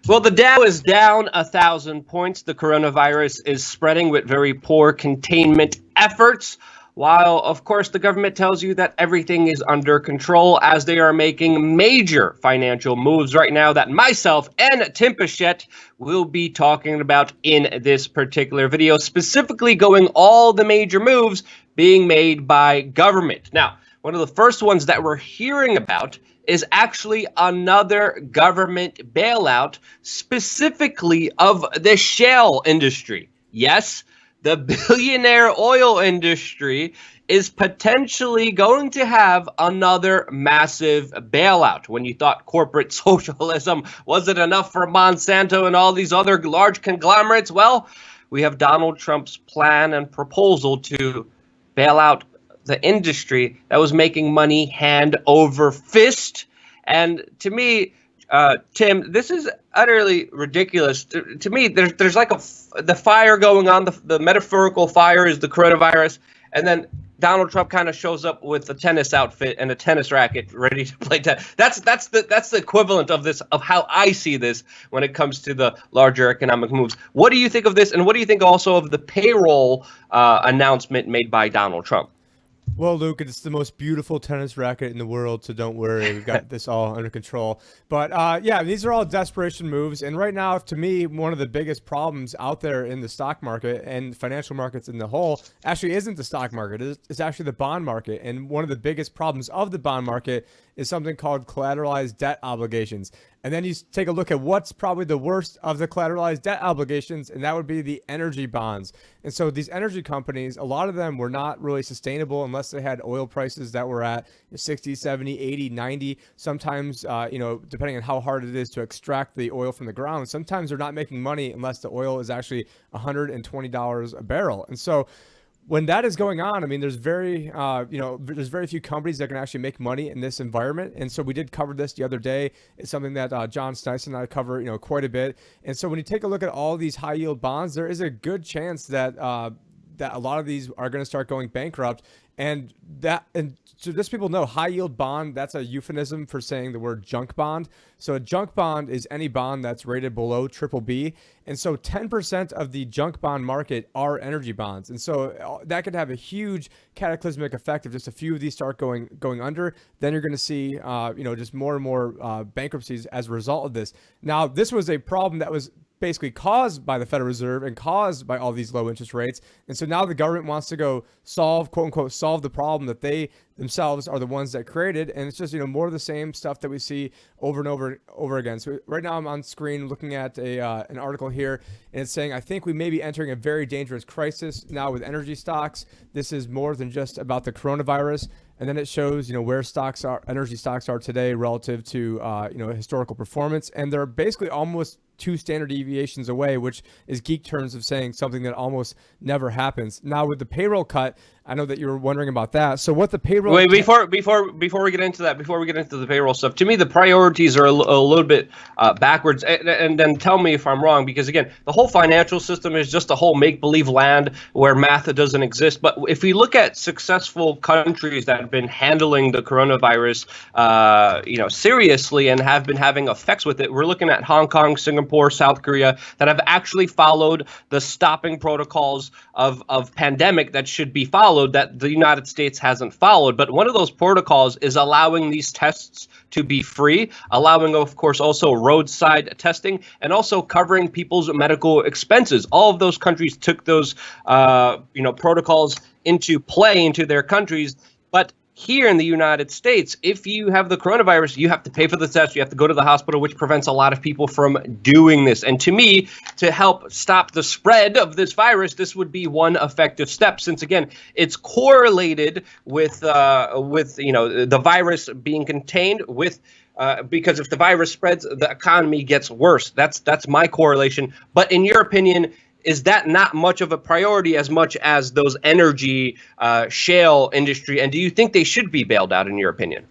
Well, the Dow is down 1,000 points. The coronavirus is spreading with very poor containment efforts. While, of course, the government tells you that everything is under control as they are making major financial moves right now that myself and Tim Pichette will be talking about in this particular video, specifically going all the major moves being made by government. Now, one of the first ones that we're hearing about is actually another government bailout, specifically of the shale industry. Yes, the billionaire oil industry is potentially going to have another massive bailout. When you thought corporate socialism wasn't enough for Monsanto and all these other large conglomerates, well, we have Donald Trump's plan and proposal to bail out the industry that was making money hand over fist. And to me, Tim, this is utterly ridiculous. To me, there's like the fire going on. The metaphorical fire is the coronavirus, and then Donald Trump kind of shows up with a tennis outfit and a tennis racket, ready to play tennis. That's the equivalent of this, of how I see this when it comes to the larger economic moves. What do you think of this, and what do you think also of the payroll announcement made by Donald Trump? Well, Luke, it's the most beautiful tennis racket in the world, so don't worry. We've got this all under control. But yeah, these are all desperation moves. And right now, to me, one of the biggest problems out there in the stock market and financial markets in the whole actually isn't the stock market. It's actually the bond market. And one of the biggest problems of the bond market is something called collateralized debt obligations. And then you take a look at what's probably the worst of the collateralized debt obligations, and that would be the energy bonds. And so these energy companies, a lot of them were not really sustainable unless they had oil prices that were at 60, 70, 80, 90. Sometimes, depending on how hard it is to extract the oil from the ground, sometimes they're not making money unless the oil is actually $120 a barrel. And so when that is going on, I mean, there's very few companies that can actually make money in this environment. And so we did cover this the other day. It's something that John Snyson and I cover, quite a bit. And so when you take a look at all these high yield bonds, there is a good chance that that a lot of these are going to start going bankrupt. And so just people know, high yield bond, that's a euphemism for saying the word junk bond. So a junk bond is any bond that's rated below triple B. And so 10% of the junk bond market are energy bonds. And so that could have a huge cataclysmic effect if just a few of these start going under. Then you're going to see, just more and more bankruptcies as a result of this. Now, this was a problem that was basically caused by the Federal Reserve and caused by all these low interest rates. And so now the government wants to go solve, quote unquote, solve the problem that they themselves are the ones that created. And it's just, more of the same stuff that we see over and over again. So right now I'm on screen looking at an article here, and it's saying, I think we may be entering a very dangerous crisis now with energy stocks. This is more than just about the coronavirus. And then it shows, where energy stocks are today relative to, historical performance. And they're basically almost 2 standard deviations away, which is geek terms of saying something that almost never happens. Now with the payroll cut, I know that you were wondering about that. So what the payroll... Wait, before we get into that, before we get into the payroll stuff, to me the priorities are a little bit backwards. And then tell me if I'm wrong, because again, the whole financial system is just a whole make-believe land where math doesn't exist. But if we look at successful countries that have been handling the coronavirus, seriously and have been having effects with it, we're looking at Hong Kong, Singapore, South Korea that have actually followed the stopping protocols of pandemic that should be followed, that the United States hasn't followed. But one of those protocols is allowing these tests to be free, allowing, of course, also roadside testing, and also covering people's medical expenses. All of those countries took those, protocols into play into their countries. But here in the United States, if you have the coronavirus, you have to pay for the test. You have to go to the hospital, which prevents a lot of people from doing this. And to me, to help stop the spread of this virus, this would be one effective step, since, again, it's correlated with the virus being contained with because if the virus spreads, the economy gets worse. That's my correlation. But in your opinion, is that not much of a priority as much as those energy shale industry? And do you think they should be bailed out, in your opinion?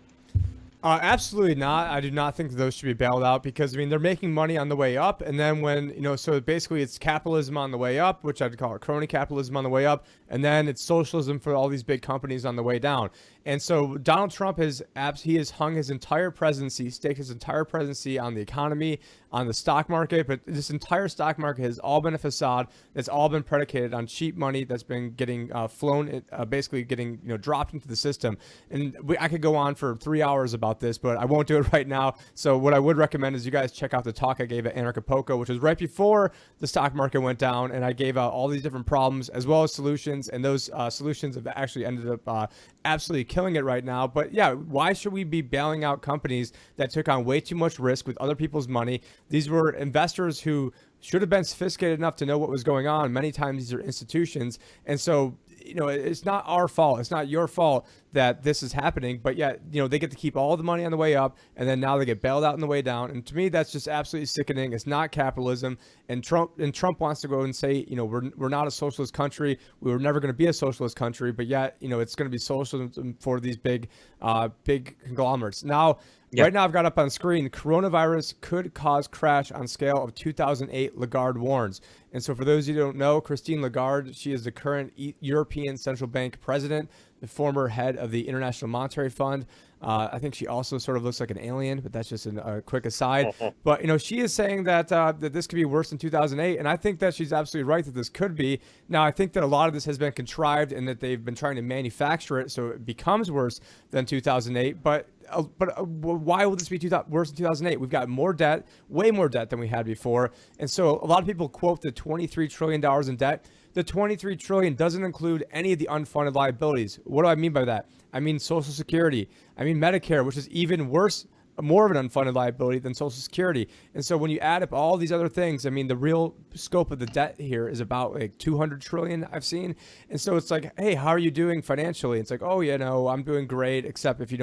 Absolutely not. I do not think that those should be bailed out because, I mean, they're making money on the way up. And then when, so basically it's capitalism on the way up, which I'd call it crony capitalism on the way up. And then it's socialism for all these big companies on the way down. And so Donald Trump has hung his entire presidency, staked his entire presidency on the economy, on the stock market. But this entire stock market has all been a facade. That's all been predicated on cheap money that's been getting basically getting dropped into the system. And I could go on for 3 hours about this, but I won't do it right now. So what I would recommend is you guys check out the talk I gave at Anarchapulco, which was right before the stock market went down, and I gave out all these different problems as well as solutions, and those solutions have actually ended up absolutely killing it right now. But yeah, why should we be bailing out companies that took on way too much risk with other people's money? These were investors who should have been sophisticated enough to know what was going on. Many times these are institutions. And so, it's not our fault. It's not your fault that this is happening. But yet, they get to keep all the money on the way up, and then now they get bailed out on the way down. And to me, that's just absolutely sickening. It's not capitalism. And Trump wants to go and say, we're not a socialist country. We were never going to be a socialist country. But yet, it's going to be socialism for these big conglomerates. Now, Right now, I've got up on screen, coronavirus could cause crash on scale of 2008, Lagarde warns. And so for those of you who don't know, Christine Lagarde, she is the current European Central Bank president, the former head of the International Monetary Fund. I think she also sort of looks like an alien, but that's just a quick aside. But, she is saying that that this could be worse than 2008. And I think that she's absolutely right that this could be. Now, I think that a lot of this has been contrived and that they've been trying to manufacture it so it becomes worse than 2008. But why will this be worse than 2008? We've got more debt, way more debt than we had before. And so a lot of people quote the $23 trillion in debt. The $23 trillion doesn't include any of the unfunded liabilities. What do I mean by that? I mean Social Security. I mean Medicare, which is even worse, more of an unfunded liability than Social Security. And so when you add up all these other things, I mean, the real scope of the debt here is about like 200 trillion I've seen. And so it's like, hey, how are you doing financially? It's like, oh, I'm doing great, except if you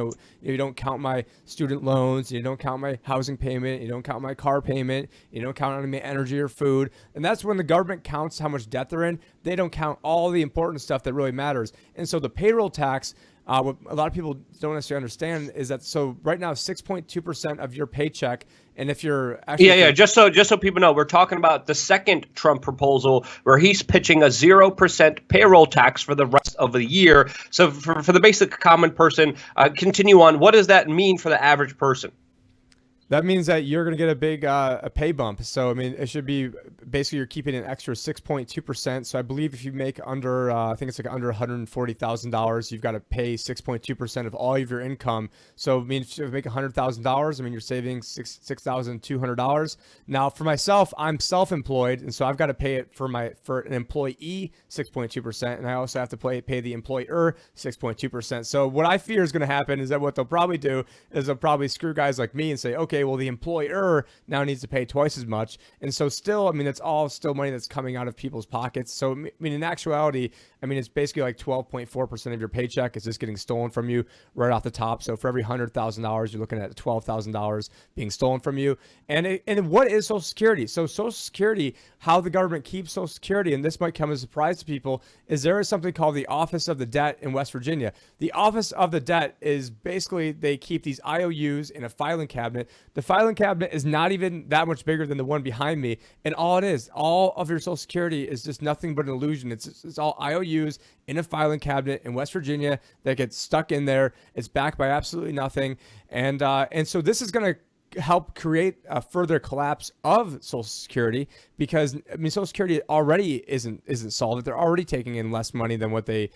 don't count my student loans, you don't count my housing payment, you don't count my car payment, you don't count on my energy or food. And that's when the government counts how much debt they're in. They don't count all the important stuff that really matters. And so the payroll tax, what a lot of people don't necessarily understand is that, so right now 6.2% of your paycheck, and if you're actually just so people know, we're talking about the second Trump proposal where he's pitching a 0% payroll tax for the rest of the year. So for the basic common person, continue on. What does that mean for the average person? That means that you're going to get a big a pay bump. So, I mean, it should be basically you're keeping an extra 6.2%. So I believe if you make under, I think it's like under $140,000, you've got to pay 6.2% of all of your income. So, I mean, if you make $100,000, I mean, you're saving $6,200. Now, for myself, I'm self-employed. And so I've got to pay it for an employee 6.2%. And I also have to pay the employer 6.2%. So what I fear is going to happen is that what they'll probably do is they'll probably screw guys like me and say, okay, well, the employer now needs to pay twice as much. And so still, I mean, it's all still money that's coming out of people's pockets. So, I mean, in actuality, I mean, it's basically like 12.4% of your paycheck is just getting stolen from you right off the top. So for every $100,000, you're looking at $12,000 being stolen from you. And what is Social Security? So Social Security, how the government keeps Social Security, and this might come as a surprise to people, is there is something called the Office of the Debt in West Virginia. The Office of the Debt is basically, they keep these IOUs in a filing cabinet. The filing cabinet is not even that much bigger than the one behind me. And all it is, all of your Social Security is just nothing but an illusion. It's all IOUs in a filing cabinet in West Virginia that gets stuck in there. It's backed by absolutely nothing. And so this is going to help create a further collapse of Social Security, because I mean, Social Security already isn't solvent. They're already taking in less money than what they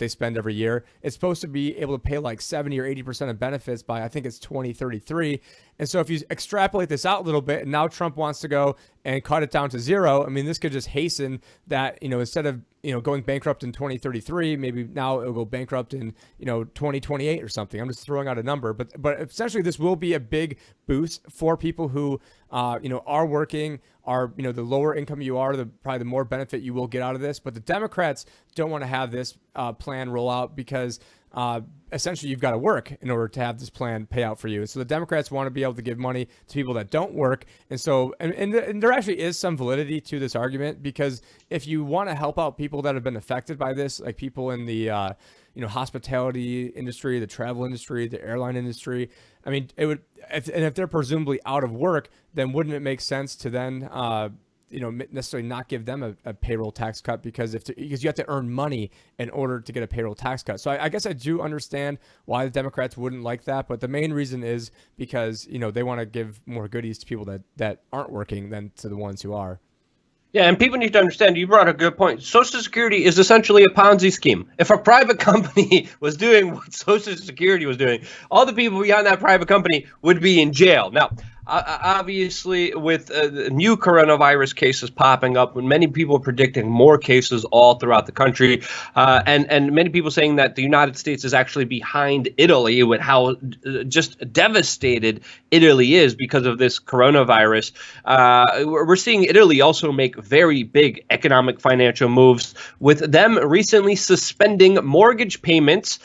spend every year. It's supposed to be able to pay like 70 or 80% of benefits by, I think it's 2033. And so if you extrapolate this out a little bit, and now Trump wants to go and cut it down to zero, I mean, this could just hasten that, instead of, going bankrupt in 2033, maybe now it'll go bankrupt in, 2028 or something. I'm just throwing out a number, but essentially this will be a big boost for people who, are working, are, the lower income you are, probably the more benefit you will get out of this. But the Democrats don't want to have this plan roll out because essentially you've got to work in order to have this plan pay out for you. And so the Democrats want to be able to give money to people that don't work. And so, and there actually is some validity to this argument, because if you want to help out people that have been affected by this, like people in the, hospitality industry, the travel industry, the airline industry. I mean, it would, if they're presumably out of work, then wouldn't it make sense to then, necessarily not give them a payroll tax cut because you have to earn money in order to get a payroll tax cut. So I guess I do understand why the Democrats wouldn't like that, but the main reason is because they want to give more goodies to people that aren't working than to the ones who are. Yeah, and people need to understand, you brought a good point. Social Security is essentially a Ponzi scheme. If a private company was doing what Social Security was doing, all the people behind that private company would be in jail. Now, obviously, with new coronavirus cases popping up, when many people are predicting more cases all throughout the country, and many people saying that the United States is actually behind Italy with how just devastated Italy is because of this coronavirus. We're seeing Italy also make very big economic financial moves, with them recently suspending mortgage payments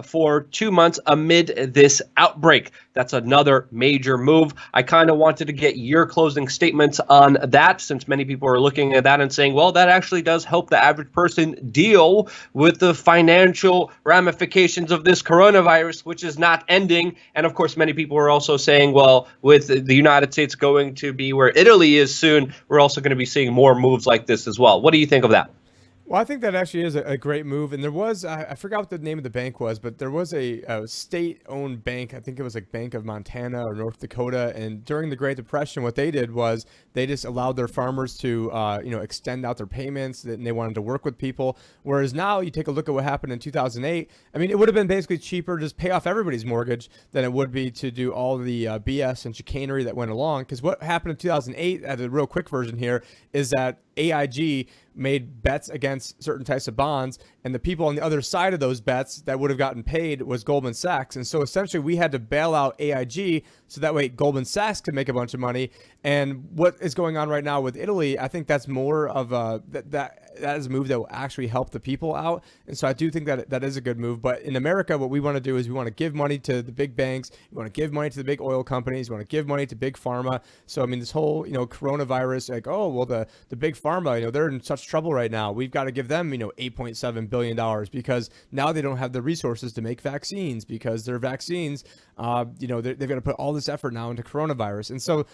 for 2 months amid this outbreak. That's another major move. I kind of wanted to get your closing statements on that, since many people are looking at that and saying, well, that actually does help the average person deal with the financial ramifications of this coronavirus, which is not ending. And of course, many people are also saying, well, with the United States going to be where Italy is soon, we're also going to be seeing more moves like this as well. What do you think of that? Well, I think that actually is a great move. And there was, I forgot what the name of the bank was, but there was a state-owned bank. I think it was like Bank of Montana or North Dakota. And during the Great Depression, what they did was they just allowed their farmers to, extend out their payments, and they wanted to work with people. Whereas now you take a look at what happened in 2008. I mean, it would have been basically cheaper to just pay off everybody's mortgage than it would be to do all the BS and chicanery that went along. Because what happened in 2008, at a real quick version here, is that AIG made bets against certain types of bonds, and the people on the other side of those bets that would have gotten paid was Goldman Sachs. And so essentially we had to bail out AIG so that way Goldman Sachs could make a bunch of money. And what is going on right now with Italy, I think that's more of that is a move that will actually help the people out. And so I do think that is a good move. But in America, what we want to do is we want to give money to the big banks. We want to give money to the big oil companies. We want to give money to big pharma. So, I mean, this whole, coronavirus, like, oh, well, the big pharma, they're in such trouble right now. We've got to give them, $8.7 billion because now they don't have the resources to make vaccines because their vaccines, they've got to put all this effort now into coronavirus. And so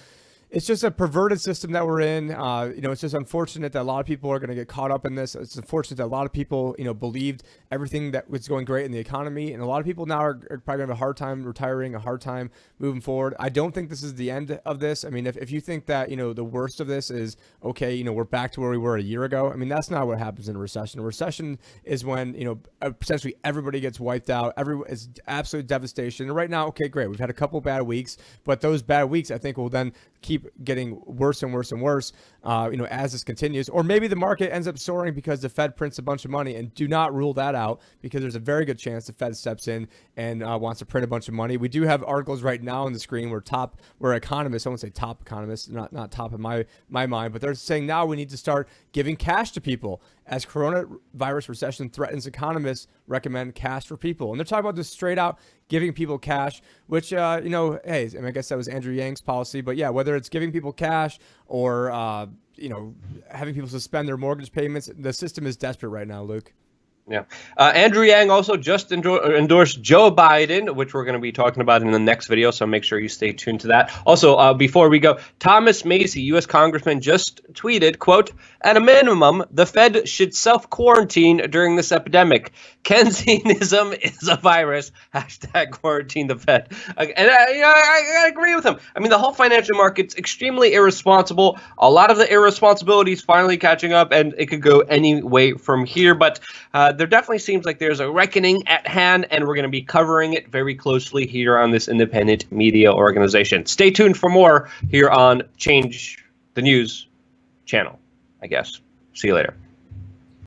it's just a perverted system that we're in. It's just unfortunate that a lot of people are going to get caught up in this. It's unfortunate that a lot of people, believed everything that was going great in the economy. And a lot of people now are probably going to have a hard time retiring, a hard time moving forward. I don't think this is the end of this. I mean, if you think that, the worst of this is, okay, we're back to where we were a year ago. I mean, that's not what happens in a recession. A recession is when, essentially everybody gets wiped out. It's absolute devastation. And right now, okay, great. We've had a couple bad weeks, but those bad weeks, I think, will then keep getting worse and worse and worse, as this continues. Or maybe the market ends up soaring because the Fed prints a bunch of money, and do not rule that out because there's a very good chance the Fed steps in and wants to print a bunch of money. We do have articles right now on the screen where economists, I won't say top economists, not top in my mind, but they're saying now we need to start giving cash to people. As coronavirus recession threatens, economists recommend cash for people. And they're talking about just straight out giving people cash, which, hey, I mean, I guess that was Andrew Yang's policy. But yeah, whether it's giving people cash or, having people suspend their mortgage payments, the system is desperate right now, Luke. Yeah. Andrew Yang also just endorsed Joe Biden, which we're going to be talking about in the next video, so make sure you stay tuned to that. Also, before we go, Thomas Macy, U.S. Congressman, just tweeted, quote, "At a minimum, the Fed should self-quarantine during this epidemic. Keynesianism is a virus. Hashtag quarantine the Fed." And I agree with him. I mean, the whole financial market's extremely irresponsible. A lot of the irresponsibility is finally catching up, and it could go any way from here. But there definitely seems like there's a reckoning at hand, and we're going to be covering it very closely here on this independent media organization. Stay tuned for more here on Change the News channel, I guess. See you later.